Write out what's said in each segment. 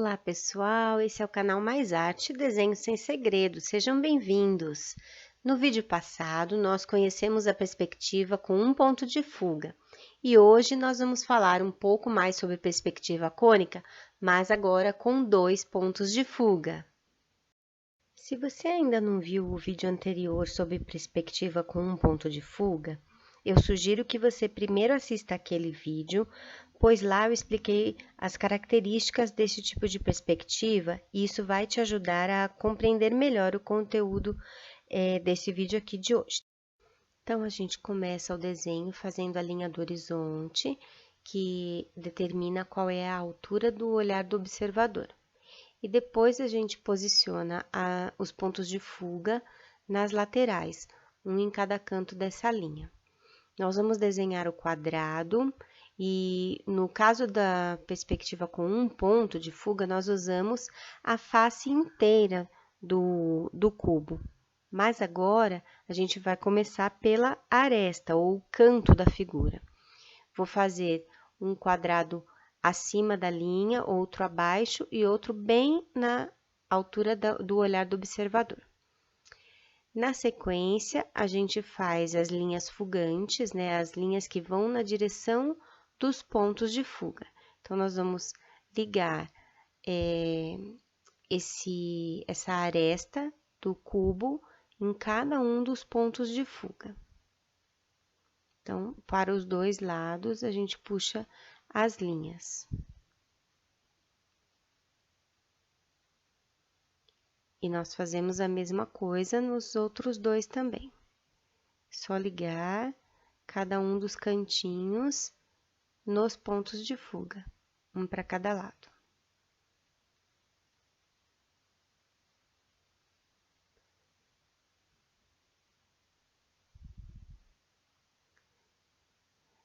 Olá pessoal, esse é o canal Mais Arte e Desenho Sem Segredo, sejam bem-vindos! No vídeo passado, nós conhecemos a perspectiva com um ponto de fuga e hoje nós vamos falar um pouco mais sobre perspectiva cônica, mas agora com 2 pontos de fuga. Se você ainda não viu o vídeo anterior sobre perspectiva com um ponto de fuga, eu sugiro que você primeiro assista aquele vídeo, pois lá eu expliquei as características desse tipo de perspectiva e isso vai te ajudar a compreender melhor o conteúdo desse vídeo aqui de hoje. Então, a gente começa o desenho fazendo a linha do horizonte, que determina qual é a altura do olhar do observador. E depois a gente posiciona os pontos de fuga nas laterais, um em cada canto dessa linha. Nós vamos desenhar o quadrado e, no caso da perspectiva com um ponto de fuga, nós usamos a face inteira do cubo. Mas agora, a gente vai começar pela aresta, ou canto da figura. Vou fazer um quadrado acima da linha, outro abaixo e outro bem na altura do olhar do observador. Na sequência, a gente faz as linhas fugantes, né, as linhas que vão na direção dos pontos de fuga. Então, nós vamos ligar essa aresta do cubo em cada um dos pontos de fuga. Então, para os dois lados, a gente puxa as linhas. E nós fazemos a mesma coisa nos outros dois também. Só ligar cada um dos cantinhos nos pontos de fuga, um para cada lado.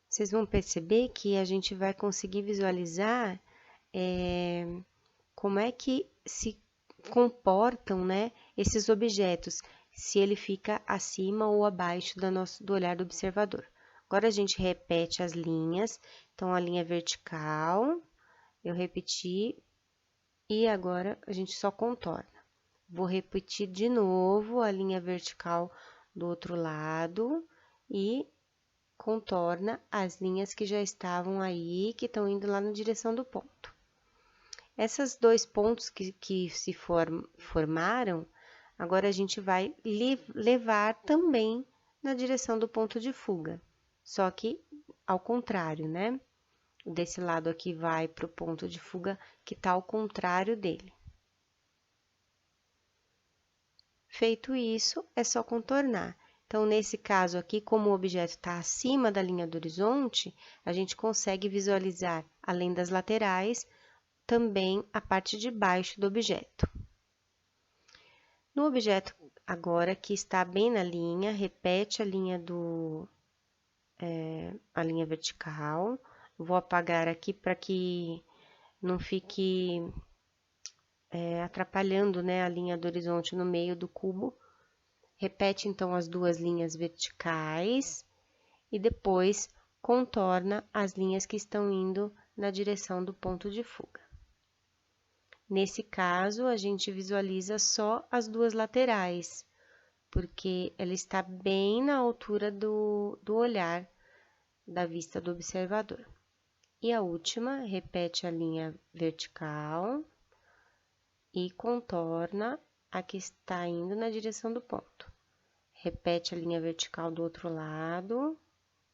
Vocês vão perceber que a gente vai conseguir visualizar como é que se comportam, né, esses objetos, se ele fica acima ou abaixo do olhar do observador. Agora, a gente repete as linhas. Então, a linha vertical, eu repeti, e agora a gente só contorna. Vou repetir de novo a linha vertical do outro lado e contorna as linhas que já estavam aí, que estão indo lá na direção do ponto. Esses dois pontos que se formaram, agora a gente vai levar também na direção do ponto de fuga, só que ao contrário, né? Desse lado aqui vai para o ponto de fuga que está ao contrário dele. Feito isso, é só contornar. Então, nesse caso aqui, como o objeto está acima da linha do horizonte, a gente consegue visualizar, além das laterais, também a parte de baixo do objeto. No objeto agora que está bem na linha, repete a linha a linha vertical. Vou apagar aqui para que não fique atrapalhando, né, a linha do horizonte no meio do cubo. Repete, então, as duas linhas verticais e depois contorna as linhas que estão indo na direção do ponto de fuga. Nesse caso, a gente visualiza só as duas laterais, porque ela está bem na altura do olhar da vista do observador. E a última, repete a linha vertical e contorna a que está indo na direção do ponto. Repete a linha vertical do outro lado,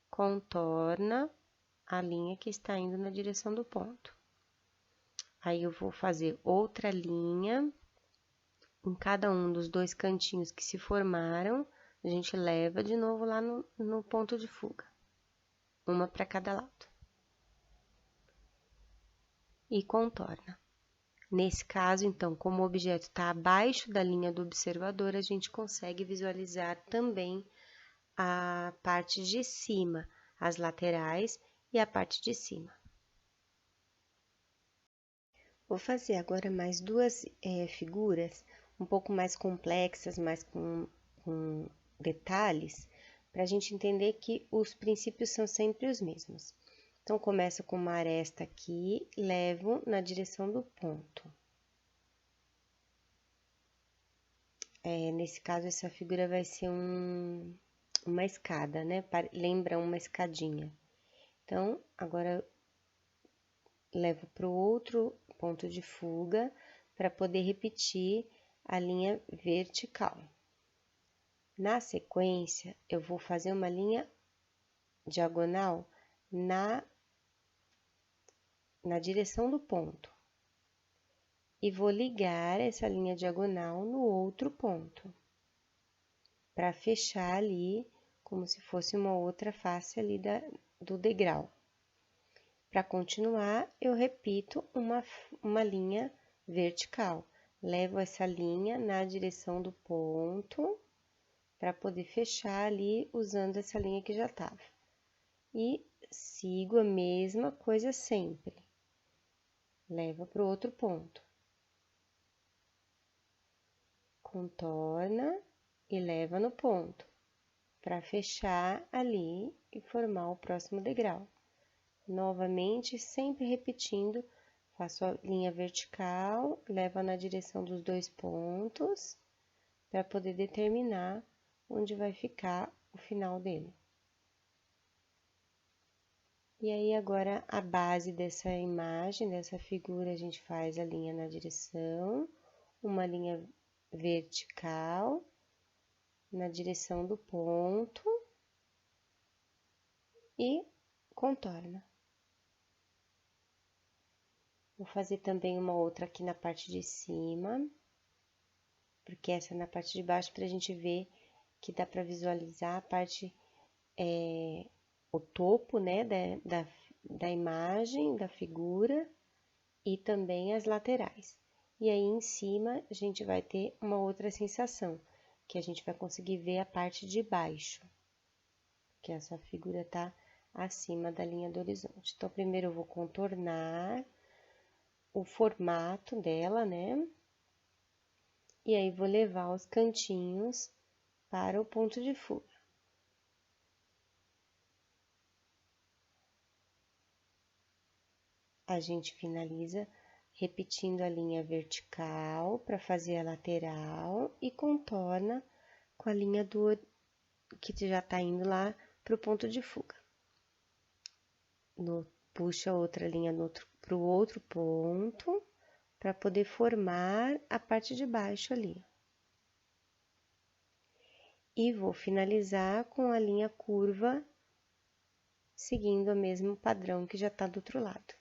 contorna a linha que está indo na direção do ponto. Aí, eu vou fazer outra linha em cada um dos dois cantinhos que se formaram, a gente leva de novo lá no ponto de fuga, uma para cada lado. E contorna. Nesse caso, então, como o objeto está abaixo da linha do observador, a gente consegue visualizar também a parte de cima, as laterais e a parte de cima. Vou fazer agora mais duas figuras um pouco mais complexas, mais com detalhes, para a gente entender que os princípios são sempre os mesmos. Então, começo com uma aresta aqui, levo na direção do ponto. Nesse caso, essa figura vai ser uma escada, né? Lembra uma escadinha. Então, agora, levo para o outro ponto de fuga, para poder repetir a linha vertical. Na sequência, eu vou fazer uma linha diagonal na direção do ponto. E vou ligar essa linha diagonal no outro ponto, para fechar ali, como se fosse uma outra face ali do degrau. Para continuar, eu repito uma linha vertical. Levo essa linha na direção do ponto, para poder fechar ali usando essa linha que já estava. E sigo a mesma coisa sempre. Levo para o outro ponto. Contorna e leva no ponto, para fechar ali e formar o próximo degrau. Novamente, sempre repetindo, faço a linha vertical, levo na direção dos dois pontos, para poder determinar onde vai ficar o final dele. E aí, agora, a base dessa imagem, dessa figura, a gente faz a linha na direção, uma linha vertical, na direção do ponto e contorna. Vou fazer também uma outra aqui na parte de cima, porque essa é na parte de baixo, para a gente ver que dá para visualizar a parte, o topo, né, da imagem, da figura, e também as laterais. E aí, em cima, a gente vai ter uma outra sensação, que a gente vai conseguir ver a parte de baixo, que essa figura tá acima da linha do horizonte. Então, primeiro eu vou contornar o formato dela, né? E aí, vou levar os cantinhos para o ponto de fuga. A gente finaliza repetindo a linha vertical para fazer a lateral e contorna com a linha que já tá indo lá para o ponto de fuga. Puxa outra linha para o outro ponto, para poder formar a parte de baixo ali. E vou finalizar com a linha curva, seguindo o mesmo padrão que já tá do outro lado.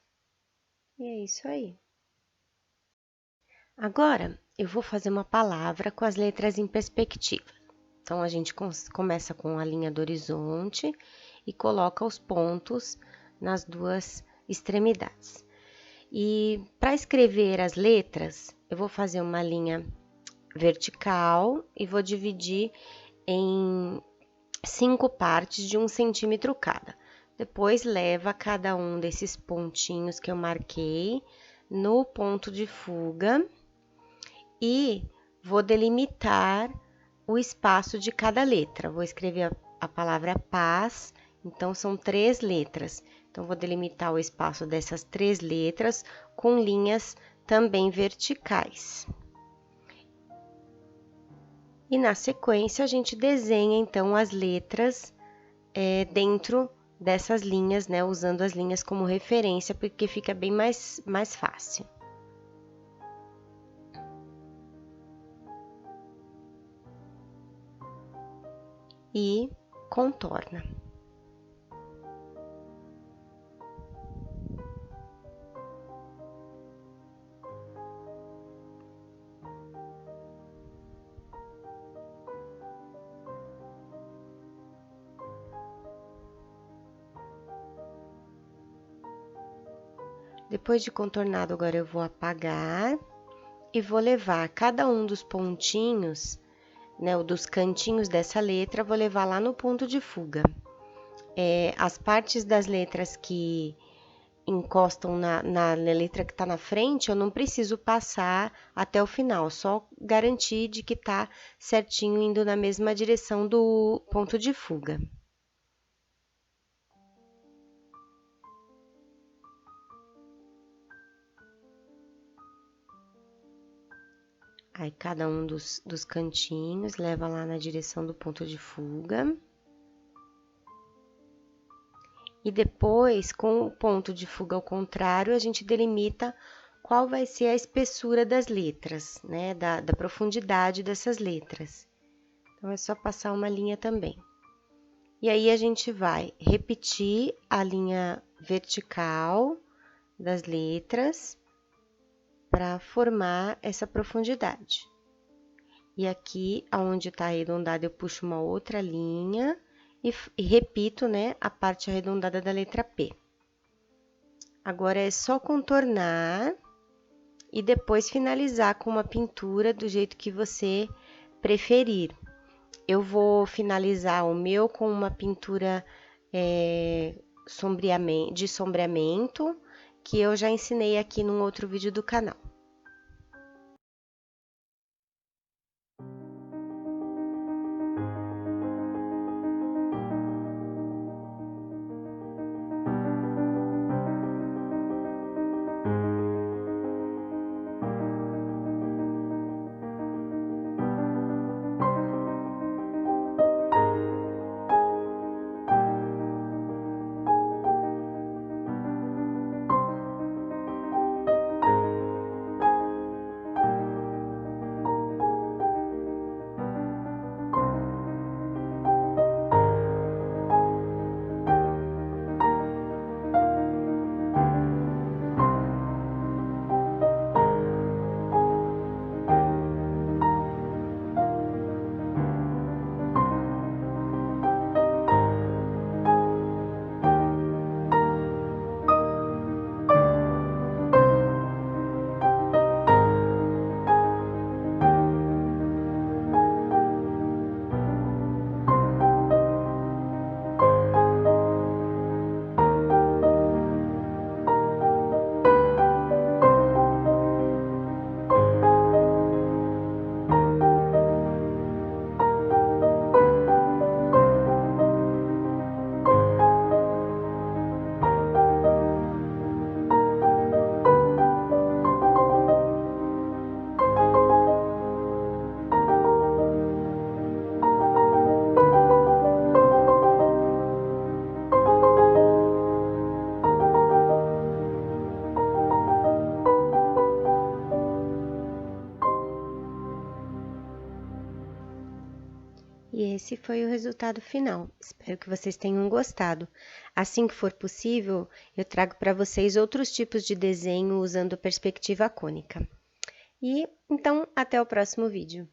E é isso aí. Agora, eu vou fazer uma palavra com as letras em perspectiva. Então, a gente começa com a linha do horizonte e coloca os pontos nas duas extremidades. E para escrever as letras, eu vou fazer uma linha vertical e vou dividir em 5 partes de 1 centímetro cada. Depois, leva cada um desses pontinhos que eu marquei no ponto de fuga e vou delimitar o espaço de cada letra. Vou escrever a palavra paz, então são 3 letras. Então, vou delimitar o espaço dessas 3 letras com linhas também verticais. E na sequência, a gente desenha, então, as letras dentro dessas linhas, né? Usando as linhas como referência, porque fica bem mais fácil. E contorna. Depois de contornado, agora eu vou apagar e vou levar cada um dos pontinhos, né, dos cantinhos dessa letra, vou levar lá no ponto de fuga. As partes das letras que encostam na letra que tá na frente, eu não preciso passar até o final, só garantir de que tá certinho indo na mesma direção do ponto de fuga. Aí, cada um dos cantinhos leva lá na direção do ponto de fuga. E depois, com o ponto de fuga ao contrário, a gente delimita qual vai ser a espessura das letras, né? Da profundidade dessas letras. Então, é só passar uma linha também. E aí, a gente vai repetir a linha vertical das letras para formar essa profundidade. E aqui, onde está arredondada, eu puxo uma outra linha e repito, né, a parte arredondada da letra P. Agora, é só contornar e depois finalizar com uma pintura do jeito que você preferir. Eu vou finalizar o meu com uma pintura de sombreamento, que eu já ensinei aqui num outro vídeo do canal. E esse foi o resultado final. Espero que vocês tenham gostado. Assim que for possível, eu trago para vocês outros tipos de desenho usando perspectiva cônica. E então, até o próximo vídeo.